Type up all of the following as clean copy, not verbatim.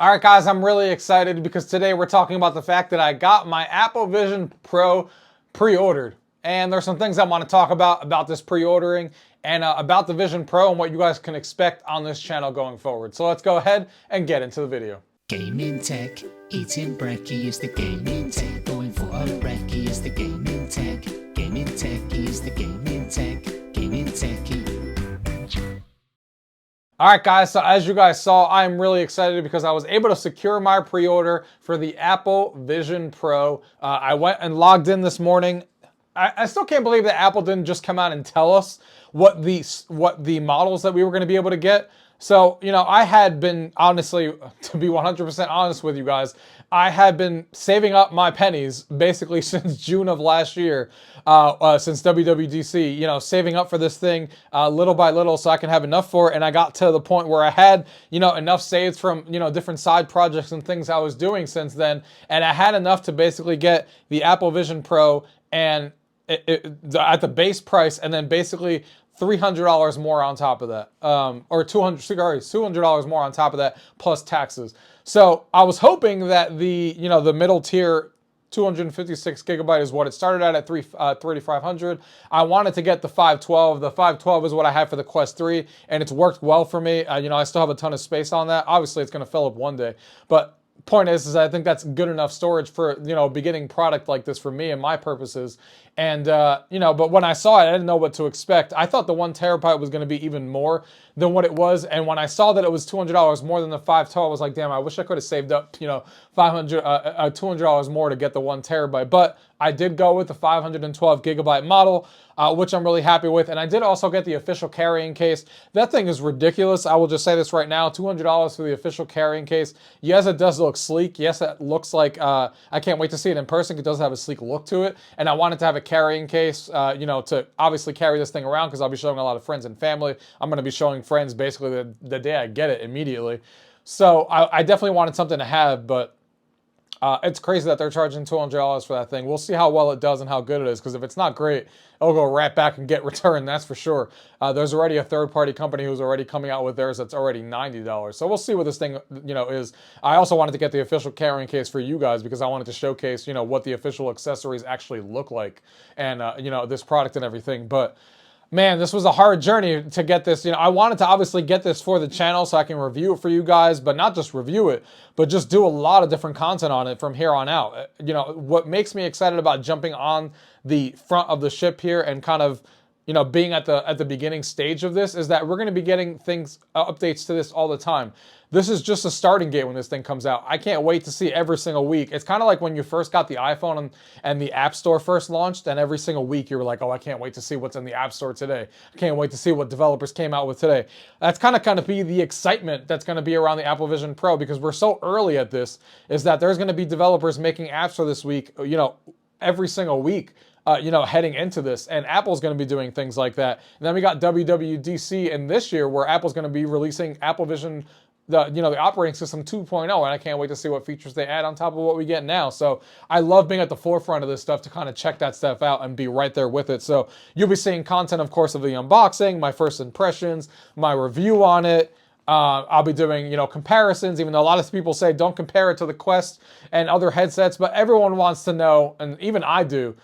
All right, guys, I'm really excited because today we're talking about the fact that I got my Apple Vision Pro pre-ordered. And there's some things I want to talk about this pre-ordering and about the Vision Pro and what you guys can expect on this channel going forward. So let's go ahead and get into the video. Gaming tech, eating brekkie is the gaming tech. Going for a brekkie is the gaming tech. Gaming techie is the gaming tech. Gaming techie. All right, guys, so as you guys saw, I'm really excited because I was able to secure my pre-order for the Apple Vision Pro. I went and logged in this morning. I still can't believe that Apple didn't just come out and tell us what the models that we were going to be able to get. So, I had been, honestly, to be 100% honest with you guys, I had been saving up my pennies basically since June of last year, since WWDC, saving up for this thing little by little so I can have enough for it. And I got to the point where I had, enough saved from, different side projects and things I was doing since then. And I had enough to basically get the Apple Vision Pro and at the base price, and then basically $300 more on top of that, or $200 more on top of that plus taxes. So I was hoping that the middle tier 256 gigabyte is what it started at 3,500. I wanted to get the 512. The 512 is what I have for the Quest 3, and it's worked well for me. I still have a ton of space on that. Obviously, it's going to fill up one day, but point is I think that's good enough storage for a beginning product like this for me and my purposes. And but when I saw it, I didn't know what to expect. I thought the 1 terabyte was going to be even more than what it was, and when I saw that it was $200 more than the 512, I was like, damn, I wish I could have saved up $200 more to get the 1 terabyte. But I did go with the 512 gigabyte model, which I'm really happy with. And I did also get the official carrying case. That thing is ridiculous. I will just say this right now, $200 for the official carrying case. Yes, it does look sleek. Yes, it looks like, I can't wait to see it in person. It does have a sleek look to it. And I wanted to have a carrying case, to obviously carry this thing around because I'll be showing a lot of friends and family. I'm going to be showing friends basically the day I get it immediately. So I definitely wanted something to have, but it's crazy that they're charging $200 for that thing. We'll see how well it does and how good it is, because if it's not great, it'll go right back and get returned, that's for sure. There's already a third-party company who's already coming out with theirs that's already $90. So we'll see what this thing, is. I also wanted to get the official carrying case for you guys because I wanted to showcase, what the official accessories actually look like and, this product and everything. But man, this was a hard journey to get this. I wanted to obviously get this for the channel so I can review it for you guys, but not just review it, but just do a lot of different content on it from here on out. What makes me excited about jumping on the front of the ship here and kind of, being at the beginning stage of this is that we're going to be getting things, updates to this all the time. This is just a starting gate when this thing comes out. I can't wait to see every single week. It's kind of like when you first got the iPhone and the App Store first launched, and every single week you were like, oh, I can't wait to see what's in the App Store today. I can't wait to see what developers came out with today. That's kind of be the excitement that's going to be around the Apple Vision Pro, because we're so early at this, is that there's going to be developers making apps for this week, every single week. Heading into this, and Apple's going to be doing things like that. And then we got WWDC in this year, where Apple's going to be releasing Apple Vision, the operating system 2.0, and I can't wait to see what features they add on top of what we get now. So I love being at the forefront of this stuff to kind of check that stuff out and be right there with it. So you'll be seeing content, of course, of the unboxing, my first impressions, my review on it. I'll be doing, comparisons, even though a lot of people say don't compare it to the Quest and other headsets, but everyone wants to know, and even I do,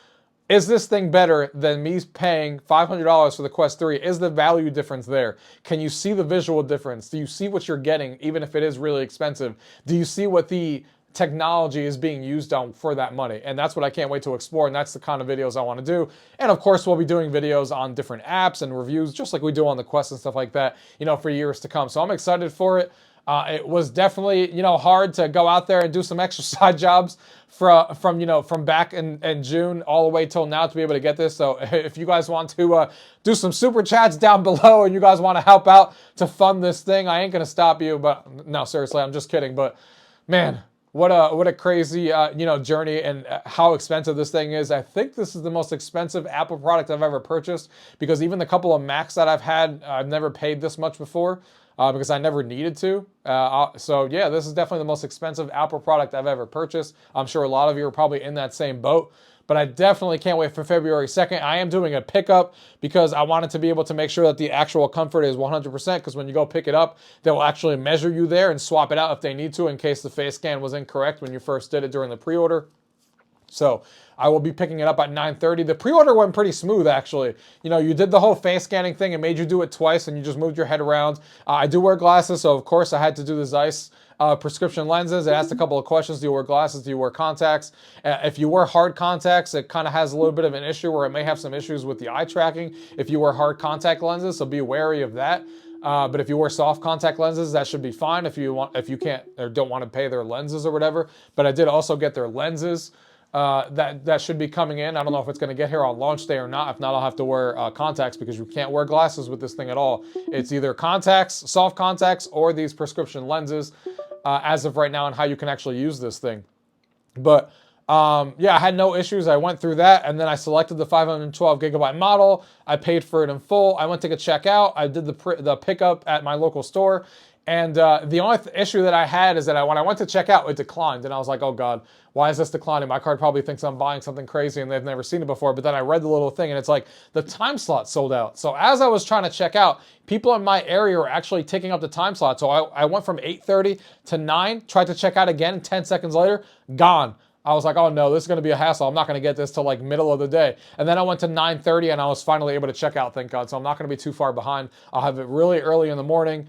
is this thing better than me paying $500 for the Quest 3? Is the value difference there? Can you see the visual difference? Do you see what you're getting, even if it is really expensive? Do you see what the technology is being used on for that money? And that's what I can't wait to explore, and that's the kind of videos I want to do. And of course, we'll be doing videos on different apps and reviews, just like we do on the Quest and stuff like that, for years to come. So I'm excited for it. It was definitely, hard to go out there and do some extra side jobs from back in June all the way till now to be able to get this. So if you guys want to do some super chats down below and you guys want to help out to fund this thing, I ain't going to stop you. But no, seriously, I'm just kidding. But man, what a crazy, journey, and how expensive this thing is. I think this is the most expensive Apple product I've ever purchased, because even the couple of Macs that I've had, I've never paid this much before. because I never needed to. So yeah, this is definitely the most expensive Apple product I've ever purchased. I'm sure a lot of you are probably in that same boat. But I definitely can't wait for February 2nd. I am doing a pickup because I wanted to be able to make sure that the actual comfort is 100%, because when you go pick it up, they will actually measure you there and swap it out if they need to, in case the face scan was incorrect when you first did it during the pre-order. So I will be picking it up at 9:30. The pre-order went pretty smooth, actually. You know, you did the whole face scanning thing. It made you do it twice, and you just moved your head around. I do wear glasses, so of course I had to do the Zeiss prescription lenses. It asked a couple of questions. Do you wear glasses? Do you wear contacts? If you wear hard contacts, it kind of has a little bit of an issue where it may have some issues with the eye tracking if you wear hard contact lenses, so be wary of that. But if you wear soft contact lenses, that should be fine if you can't or don't want to pay their lenses or whatever. But I did also get their lenses. That should be coming in. I don't know if it's going to get here on launch day or not. If not, I'll have to wear contacts, because you can't wear glasses with this thing at all. It's either contacts, soft contacts, or these prescription lenses as of right now, and how you can actually use this thing. But yeah, I had no issues. I went through that, and then I selected the 512 gigabyte model. I paid for it in full. I went to get checkout. I did the pickup at my local store. And the only issue that I had is that when I went to check out, it declined. And I was like, oh God, why is this declining? My card probably thinks I'm buying something crazy and they've never seen it before. But then I read the little thing and it's like, the time slot sold out. So as I was trying to check out, people in my area were actually taking up the time slot. So I went from 8:30 to 9, tried to check out again, 10 seconds later, gone. I was like, oh no, this is going to be a hassle. I'm not going to get this till like middle of the day. And then I went to 9:30 and I was finally able to check out, thank God. So I'm not going to be too far behind. I'll have it really early in the morning.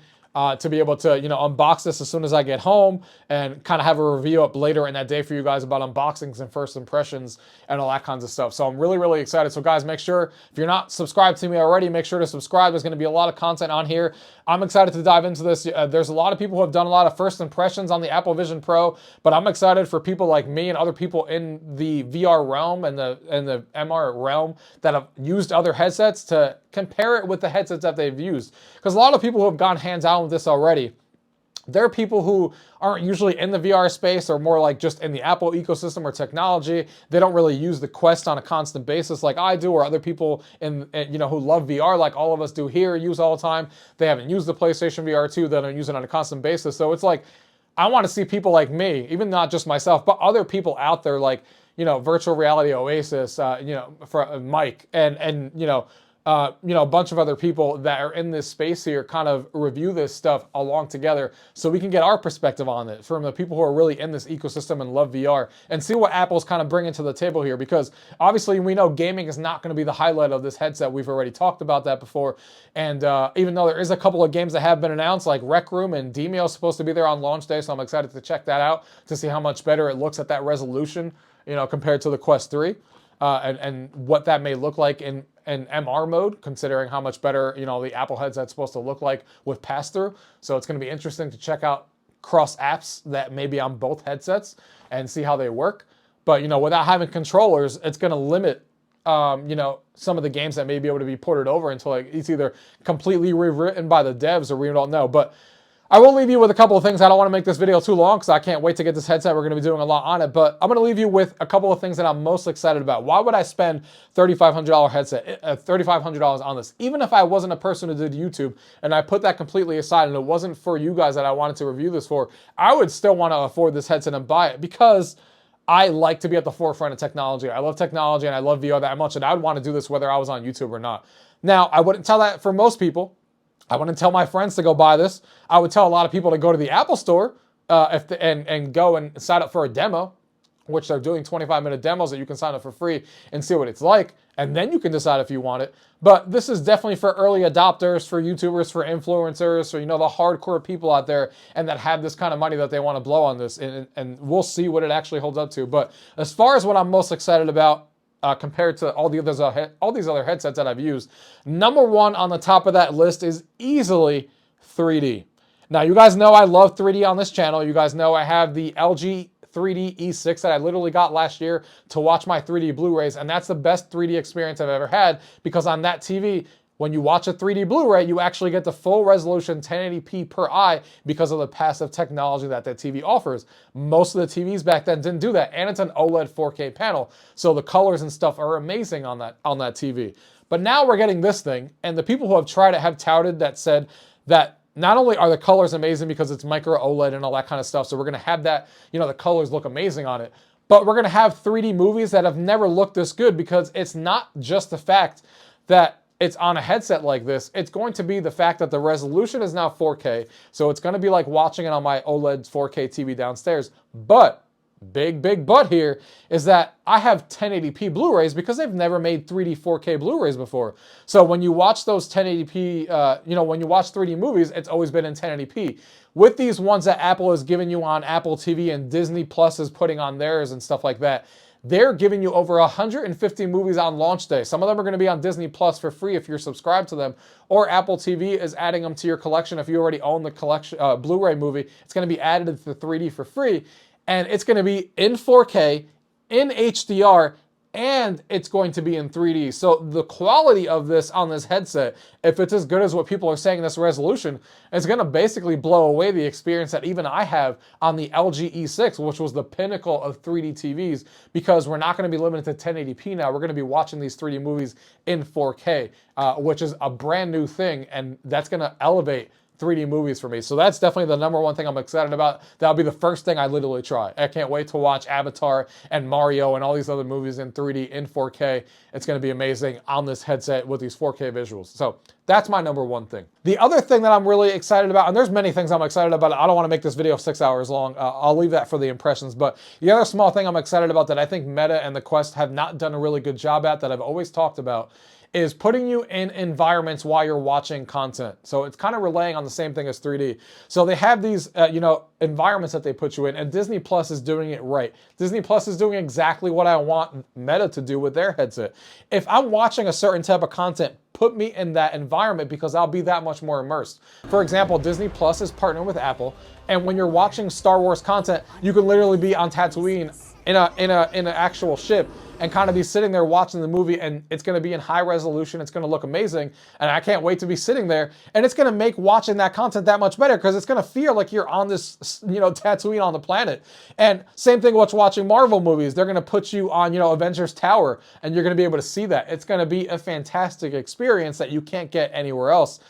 To be able to, you know, unbox this as soon as I get home, and kind of have a review up later in that day for you guys about unboxings and first impressions and all that kinds of stuff. So I'm really, really excited. So guys, make sure, if you're not subscribed to me already, make sure to subscribe. There's going to be a lot of content on here. I'm excited to dive into this. There's a lot of people who have done a lot of first impressions on the Apple Vision Pro, but I'm excited for people like me and other people in the VR realm and the MR realm that have used other headsets to compare it with the headsets that they've used. Because a lot of people who have gone hands-on with this already, they're people who aren't usually in the VR space, or more like just in the Apple ecosystem or technology. They don't really use the Quest on a constant basis like I do, or other people who love VR like all of us do here, use all the time. They haven't used the PlayStation VR 2, they don't use it on a constant basis. So it's like, I want to see people like me, even not just myself, but other people out there like, Virtual Reality Oasis, for Mike, and a bunch of other people that are in this space here kind of review this stuff along together, so we can get our perspective on it from the people who are really in this ecosystem and love VR, and see what Apple's kind of bringing to the table here. Because obviously we know gaming is not going to be the highlight of this headset. We've already talked about that before. And even though there is a couple of games that have been announced, like Rec Room and Demio is supposed to be there on launch day, so I'm excited to check that out to see how much better it looks at that resolution, compared to the Quest 3. And what that may look like in MR mode, considering how much better, the Apple headset's supposed to look like with pass-through. So it's going to be interesting to check out cross apps that may be on both headsets and see how they work. But, without having controllers, it's going to limit, some of the games that may be able to be ported over until it's either completely rewritten by the devs, or we don't know. But I will leave you with a couple of things. I don't want to make this video too long because I can't wait to get this headset. We're going to be doing a lot on it, but I'm going to leave you with a couple of things that I'm most excited about. Why would I spend $3,500 headset, $3,500 on this? Even if I wasn't a person who did YouTube and I put that completely aside and it wasn't for you guys that I wanted to review this for, I would still want to afford this headset and buy it, because I like to be at the forefront of technology. I love technology and I love VR that much, and I would want to do this whether I was on YouTube or not. Now, I wouldn't tell that for most people. I wouldn't tell my friends to go buy this. I would tell a lot of people to go to the Apple Store and go and sign up for a demo, which they're doing 25-minute demos that you can sign up for free and see what it's like, and then you can decide if you want it. But this is definitely for early adopters, for YouTubers, for influencers, for the hardcore people out there and that have this kind of money that they want to blow on this, and we'll see what it actually holds up to. But as far as what I'm most excited about, compared to all these other headsets that I've used, number one on the top of that list is easily 3D. Now, you guys know I love 3D on this channel. You guys know I have the LG 3D E6 that I literally got last year to watch my 3D Blu-rays, and that's the best 3D experience I've ever had, because on that TV, when you watch a 3D Blu-ray, you actually get the full resolution 1080p per eye because of the passive technology that TV offers. Most of the TVs back then didn't do that, and it's an OLED 4K panel, so the colors and stuff are amazing on that TV. But now we're getting this thing, and the people who have tried it have touted that, said that not only are the colors amazing because it's micro OLED and all that kind of stuff, so we're gonna have that, the colors look amazing on it, but we're gonna have 3D movies that have never looked this good because it's not just the fact that it's on a headset like this, it's going to be the fact that the resolution is now 4K, so it's gonna be like watching it on my OLED 4K TV downstairs, but big but here is that I have 1080p Blu-rays because they've never made 3D 4K Blu-rays before. So when you watch those 1080p, when you watch 3D movies, it's always been in 1080p. With these ones that Apple has given you on Apple TV and Disney Plus is putting on theirs and stuff like that, they're giving you over 150 movies on launch day. Some of them are going to be on Disney Plus for free if you're subscribed to them, or Apple TV is adding them to your collection. If you already own the collection Blu-ray movie, it's going to be added to the 3D for free. And it's going to be in 4K, in HDR, and it's going to be in 3D. So the quality of this on this headset, if it's as good as what people are saying in this resolution, it's going to basically blow away the experience that even I have on the LG E6, which was the pinnacle of 3D TVs, because we're not going to be limited to 1080p now. We're going to be watching these 3D movies in 4K, which is a brand new thing, and that's going to elevate 3D movies for me. So that's definitely the number one thing I'm excited about. That'll be the first thing I literally try. I can't wait to watch Avatar and Mario and all these other movies in 3D in 4K. It's going to be amazing on this headset with these 4K visuals. So that's my number one thing. The other thing that I'm really excited about, and there's many things I'm excited about. I don't want to make this video 6 hours long. I'll leave that for the impressions. But the other small thing I'm excited about that I think Meta and the Quest have not done a really good job at, that I've always talked about, is putting you in environments while you're watching content. So it's kind of relaying on the same thing as 3D. So they have these, environments that they put you in, and Disney Plus is doing it right. Disney Plus is doing exactly what I want Meta to do with their headset. If I'm watching a certain type of content, put me in that environment because I'll be that much more immersed. For example, Disney Plus is partnering with Apple, and when you're watching Star Wars content, you can literally be on Tatooine in an actual ship and kind of be sitting there watching the movie, and it's going to be in high resolution. It's going to look amazing, and I can't wait to be sitting there, and it's going to make watching that content that much better because it's going to feel like you're on this, Tatooine on the planet. And same thing with watching Marvel movies. They're going to put you on, Avengers Tower, and you're going to be able to see that. It's going to be a fantastic experience that you can't get anywhere else.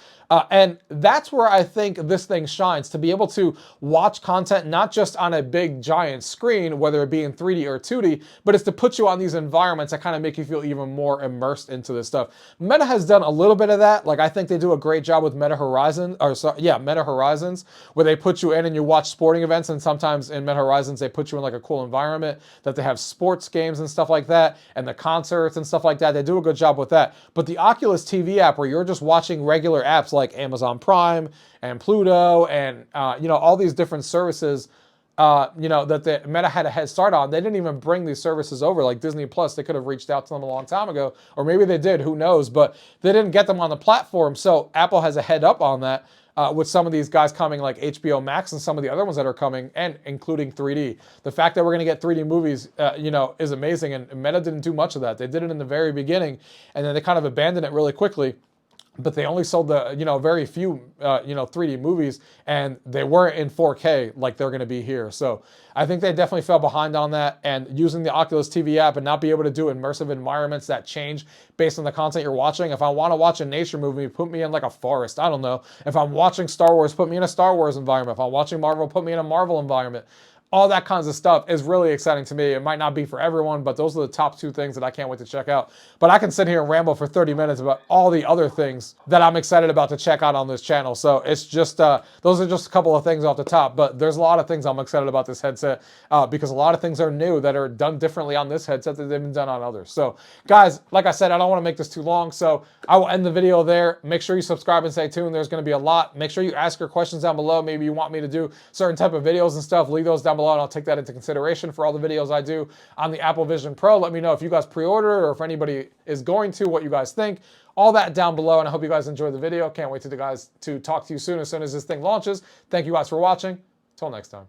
And that's where I think this thing shines, to be able to watch content not just on a big giant screen, whether it be in 3D or 2D, but it's to put you on these environments that kind of make you feel even more immersed into this stuff. Meta has done a little bit of that. Like, I think they do a great job with Meta Horizons, where they put you in and you watch sporting events, and sometimes in Meta Horizons they put you in like a cool environment that they have sports games and stuff like that, and the concerts and stuff like that. They do a good job with that. But the Oculus TV app, where you're just watching regular apps like Amazon Prime and Pluto and all these different services that the Meta had a head start on. They didn't even bring these services over, like Disney Plus. They could have reached out to them a long time ago, or maybe they did, who knows, but they didn't get them on the platform. So Apple has a head up on that with some of these guys coming, like HBO Max and some of the other ones that are coming, and including 3D. The fact that we're going to get 3D movies, is amazing, and Meta didn't do much of that. They did it in the very beginning, and then they kind of abandoned it really quickly. But they only sold the, very few, 3D movies, and they weren't in 4K like they're going to be here. So I think they definitely fell behind on that, and using the Oculus TV app and not be able to do immersive environments that change based on the content you're watching. If I want to watch a nature movie, put me in like a forest. I don't know. If I'm watching Star Wars, put me in a Star Wars environment. If I'm watching Marvel, put me in a Marvel environment. All that kinds of stuff is really exciting to me. It might not be for everyone, but those are the top two things that I can't wait to check out. But I can sit here and ramble for 30 minutes about all the other things that I'm excited about to check out on this channel. So it's just, those are just a couple of things off the top, but there's a lot of things I'm excited about this headset because a lot of things are new that are done differently on this headset than they've been done on others. So guys, like I said, I don't want to make this too long, so I will end the video there. Make sure you subscribe and stay tuned. There's going to be a lot. Make sure you ask your questions down below. Maybe you want me to do certain type of videos and stuff. Leave those down below, and I'll take that into consideration for all the videos I do on the Apple Vision Pro. Let me know if you guys pre-ordered or if anybody is going to, what you guys think. All that down below, and I hope you guys enjoyed the video. Can't wait to talk to you soon as this thing launches. Thank you guys for watching. Till next time.